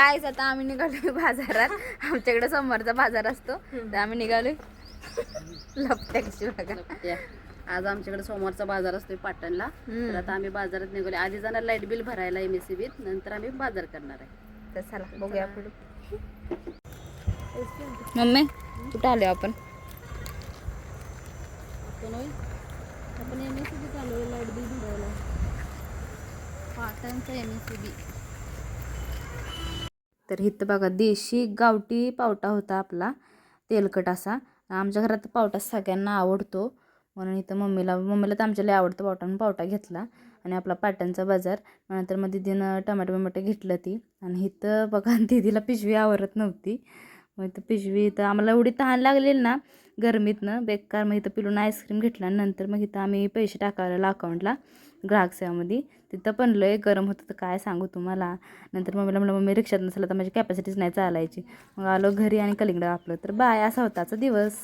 Guys आता आम्ही निघालोय बाजारात. आमच्याकडे सोमवारचा बाजार असतो तर आम्ही निघालोय लपट्याची बघा. आज आमच्याकडे सोमवारचा बाजार असतोय पाटणला. तर आता आम्ही बाजारात निघाले. आधी जाणार लाईट बिल भरायला MSCBत, नंतर आम्ही बाजार करणार आहे. तर चला बघूया पुढे. मम्मी कुठं आलो आपण? आपण MSCB चालू आहे लाईट बिल भरायला. पाटणचं MSCB. तर इथं बघा देशी गावठी पावटा होता आपला, तेलकट असा. आमच्या घरात पावटा सगळ्यांना आवडतो म्हणून इथं मम्मीला तर आमच्या लय आवडतं पावटा म्हणून पावटा घेतला. आणि आपला पाटणचा बाजार. नंतर मग दीदीनं टमाटे घेतलं ती. आणि इथं बघा दीदीला पिशवी आवरत नव्हती. मग इथं पिशवी इथं आम्हाला एवढी तहान लागलेली ना गरमीतनं बेकार. मग इथं पिलून आईस्क्रीम घेतला. नंतर मग इथं आम्ही पैसे टाकायला अकाउंटला ग्राहक सेवामध्ये. तिथं पण लय गरम होतं तर काय सांगू तुम्हाला. नंतर मम्मीला म्हणलं मम्मी रिक्षात नसलं तर माझी कॅपॅसिटीच नाही चालायची. मग आलो घरी आणि कलिंगड आपलं. तर बाय असा होताचा दिवस.